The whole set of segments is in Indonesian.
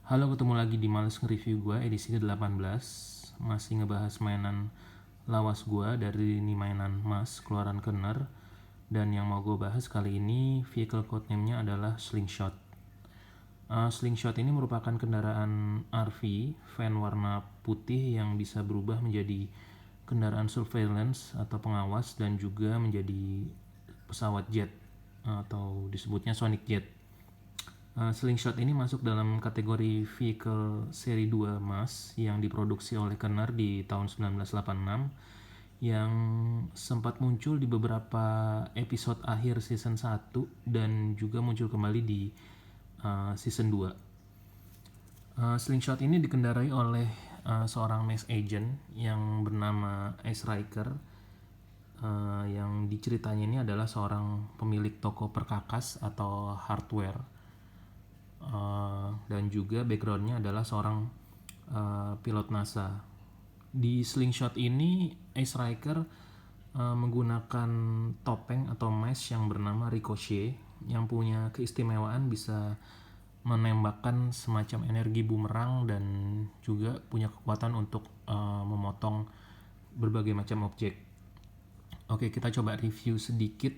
Halo, ketemu lagi di Males Nge-Review gue edisi ke-18. Masih ngebahas mainan lawas gue dari ini mainan Mas, keluaran Kenner. Dan yang mau gue bahas kali ini, vehicle codename-nya adalah Slingshot. Slingshot ini merupakan kendaraan RV, van warna putih yang bisa berubah menjadi kendaraan surveillance atau pengawas dan juga menjadi pesawat jet atau disebutnya Sonic Jet. Slingshot ini masuk dalam kategori vehicle seri 2 mass yang diproduksi oleh Kenner di tahun 1986 yang sempat muncul di beberapa episode akhir season 1 dan juga muncul kembali di season 2. Slingshot ini dikendarai oleh seorang mass agent yang bernama Ice Riker, yang diceritanya ini adalah seorang pemilik toko perkakas atau hardware. Dan juga backgroundnya adalah seorang pilot NASA. Di Slingshot ini Ace Riker menggunakan topeng atau mesh yang bernama Ricochet yang punya keistimewaan bisa menembakkan semacam energi bumerang dan juga punya kekuatan untuk memotong berbagai macam objek. Oke, kita coba review sedikit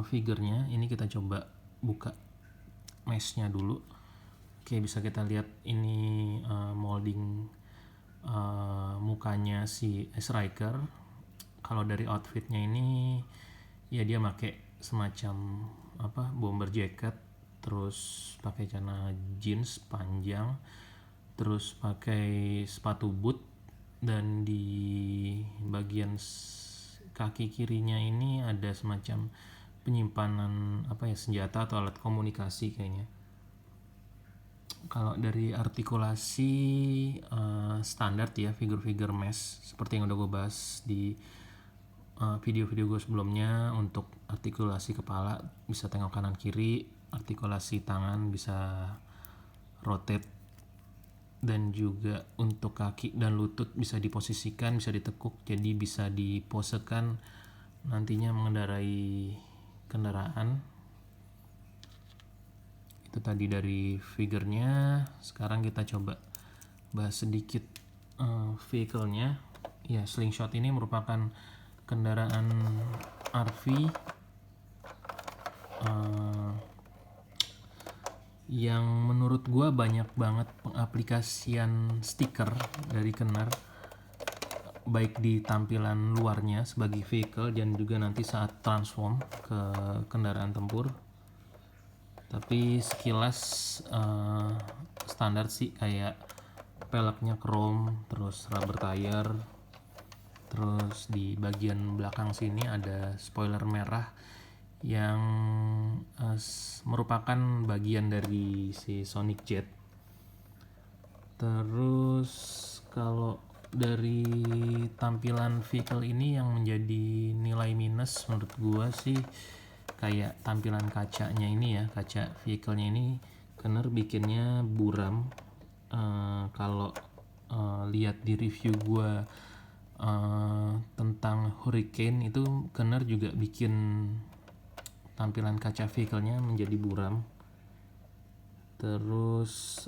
figurnya. Ini kita coba buka meshnya dulu. Oke, bisa kita lihat ini molding mukanya si Ice Riker. Kalau dari outfitnya ini ya dia pakai semacam bomber jacket, terus pakai celana jeans panjang, terus pakai sepatu boot, dan di bagian kaki kirinya ini ada semacam penyimpanan senjata atau alat komunikasi kayaknya. Kalau dari artikulasi standar ya, figur-figur mesh seperti yang udah gue bahas di video-video gue sebelumnya. Untuk artikulasi kepala bisa tengok kanan kiri, artikulasi tangan bisa rotate, dan juga untuk kaki dan lutut bisa diposisikan, bisa ditekuk, jadi bisa diposekan nantinya mengendarai kendaraan. Itu tadi dari figurnya. Sekarang kita coba bahas sedikit vehicle-nya. Ya, Slingshot ini merupakan kendaraan RV yang menurut gua banyak banget pengaplikasian stiker dari Kenner, baik di tampilan luarnya sebagai vehicle dan juga nanti saat transform ke kendaraan tempur. Tapi sekilas standar sih, kayak peleknya chrome, terus rubber tire, terus di bagian belakang sini ada spoiler merah yang merupakan bagian dari si Sonic Jet. Terus kalau dari tampilan vehicle ini yang menjadi nilai minus menurut gua sih kayak tampilan kacanya ini ya, kaca vehicle-nya ini Kenner bikinnya buram. Kalau lihat di review gue tentang Hurricane itu, Kenner juga bikin tampilan kaca vehicle-nya menjadi buram. Terus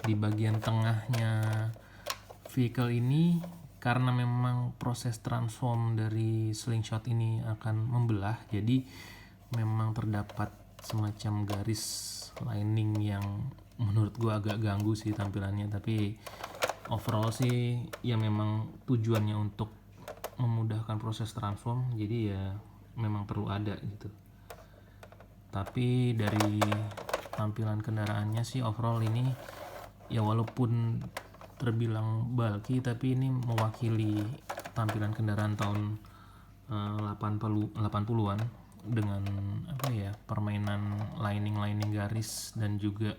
di bagian tengahnya vehicle ini, karena memang proses transform dari Slingshot ini akan membelah, jadi memang terdapat semacam garis lining yang menurut gue agak ganggu sih tampilannya. Tapi overall sih ya memang tujuannya untuk memudahkan proses transform, jadi ya memang perlu ada gitu. Tapi dari tampilan kendaraannya sih overall ini ya walaupun terbilang bulky, tapi ini mewakili tampilan kendaraan tahun 80-an dengan permainan lining garis dan juga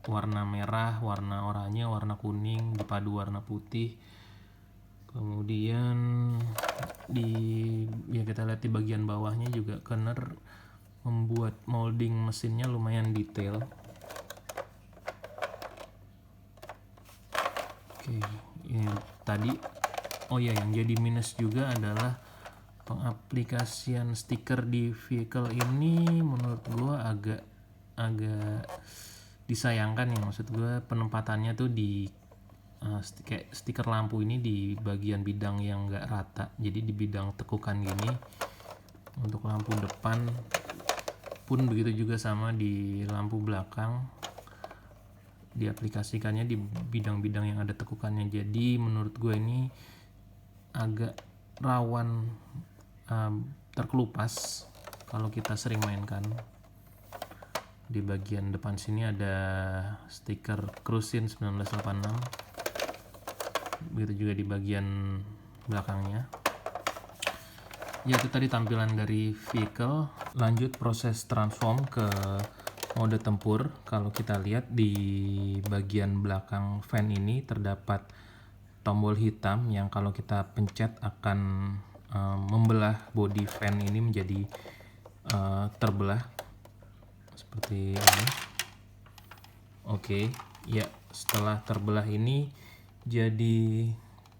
warna merah, warna oranye, warna kuning dipadu warna putih. Kemudian kita lihat di bagian bawahnya juga Kenner membuat molding mesinnya lumayan detail. Oke, ini tadi yang jadi minus juga adalah pengaplikasian stiker di vehicle ini menurut gue agak disayangkan ya. Maksud gue penempatannya tuh di kayak stiker lampu ini di bagian bidang yang enggak rata, jadi di bidang tekukan gini. Untuk lampu depan pun begitu juga, sama di lampu belakang diaplikasikannya di bidang-bidang yang ada tekukannya. Jadi menurut gue ini agak rawan terkelupas kalau kita sering mainkan. Di bagian depan sini ada stiker Cruisin 1986, begitu juga di bagian belakangnya. Ya, itu tadi tampilan dari vehicle. Lanjut proses transform ke mode tempur. Kalau kita lihat di bagian belakang fan ini terdapat tombol hitam yang kalau kita pencet akan membelah bodi fan ini menjadi terbelah seperti ini. Oke, ya, setelah terbelah ini jadi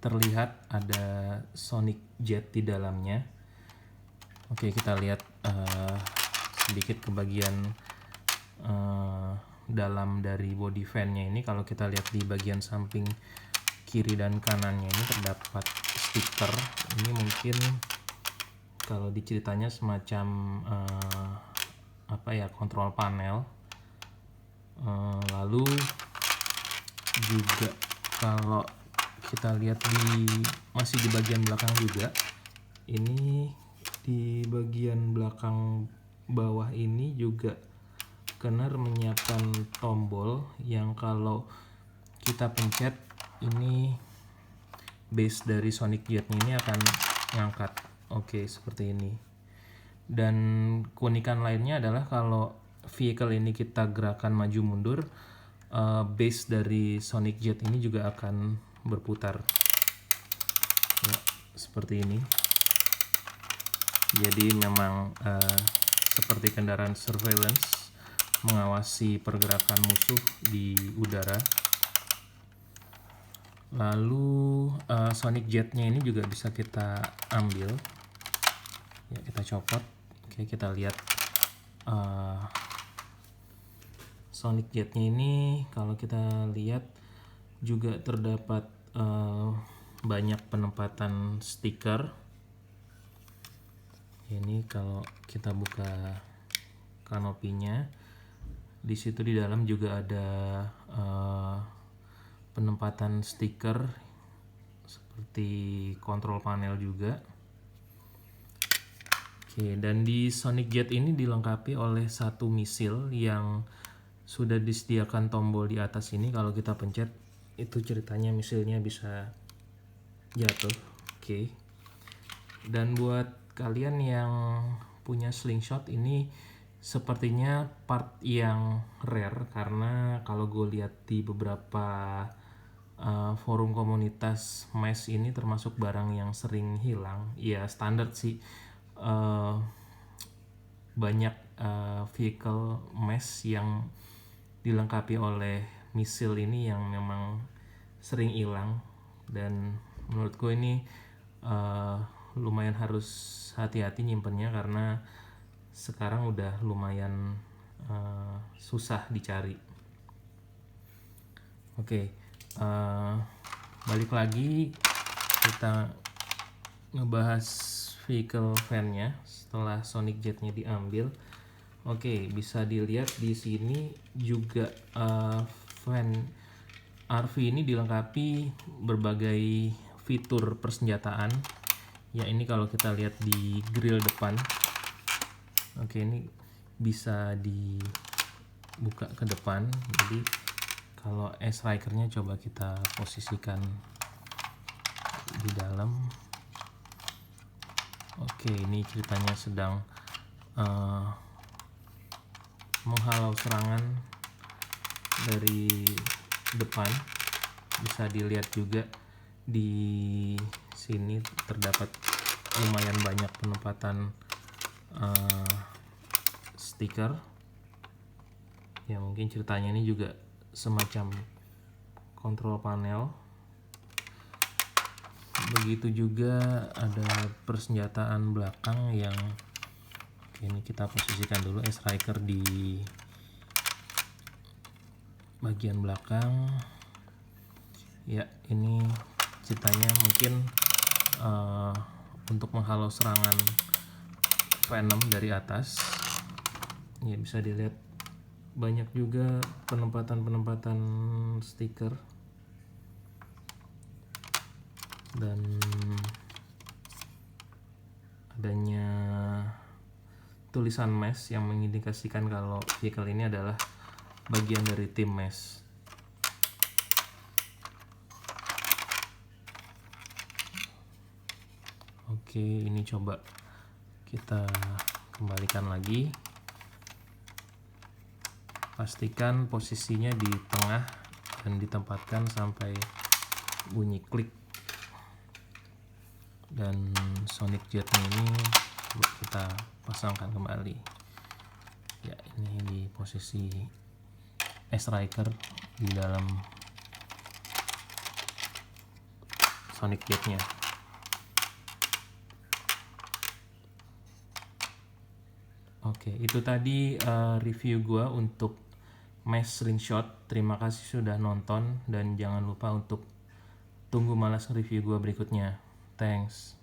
terlihat ada Sonic Jet di dalamnya. Oke, kita lihat sedikit ke bagian dalam dari body fan-nya ini. Kalau kita lihat di bagian samping kiri dan kanannya ini terdapat stiker. Ini mungkin kalau diceritanya semacam kontrol panel. Lalu juga kalau kita lihat masih di bagian belakang juga, ini di bagian belakang bawah ini juga Kenner menyiapkan tombol yang kalau kita pencet ini base dari Sonic Jet ini akan ngangkat. Oke, seperti ini. Dan keunikan lainnya adalah kalau vehicle ini kita gerakan maju mundur, base dari Sonic Jet ini juga akan berputar. Ya, seperti ini. Jadi memang seperti kendaraan surveillance, mengawasi pergerakan musuh di udara. Lalu Sonic Jet-nya ini juga bisa kita ambil. Ya, kita copot. Oke, kita lihat Sonic Jet-nya ini kalau kita lihat juga terdapat banyak penempatan stiker. Ini kalau kita buka kanopinya, di situ di dalam juga ada penempatan stiker seperti kontrol panel juga. Oke, dan di Sonic Jet ini dilengkapi oleh satu misil yang sudah disediakan tombol di atas ini. Kalau kita pencet, itu ceritanya misilnya bisa jatuh. Oke. Dan buat kalian yang punya slingshot, ini sepertinya part yang rare, karena kalau gue lihat di beberapa forum komunitas mesh ini termasuk barang yang sering hilang. Ya, standar sih. Banyak vehicle mesh yang dilengkapi oleh misil ini yang memang sering hilang, dan menurut gue ini lumayan harus hati-hati nyimpennya karena sekarang udah lumayan susah dicari. Oke, balik lagi kita ngebahas vehicle fan-nya setelah Sonic Jet-nya diambil. Oke, bisa dilihat di sini juga fan RV ini dilengkapi berbagai fitur persenjataan. Ya, ini kalau kita lihat di grill depan. Oke, ini bisa dibuka ke depan. Jadi kalau S-Striker-nya coba kita posisikan di dalam. Oke, ini ceritanya sedang menghalau serangan dari depan. Bisa dilihat juga di sini terdapat lumayan banyak penempatan stiker. Ya, mungkin ceritanya ini juga semacam kontrol panel. Begitu juga ada persenjataan belakang yang ini kita posisikan dulu S-Striker di bagian belakang. Ya, ini ceritanya mungkin untuk menghalau serangan Venom dari atas. Ya, bisa dilihat banyak juga penempatan stiker dan adanya tulisan mesh yang mengindikasikan kalau vehicle ini adalah bagian dari tim mesh. Oke, ini coba kita kembalikan lagi. Pastikan posisinya di tengah dan ditempatkan sampai bunyi klik. Dan Sonic Jetnya ini kita pasangkan kembali. Ya, ini di posisi S-Striker di dalam Sonic Jetnya. Oke, itu tadi review gua untuk Mesh Slingshot. Terima kasih sudah nonton dan jangan lupa untuk tunggu malas review gua berikutnya. Thanks.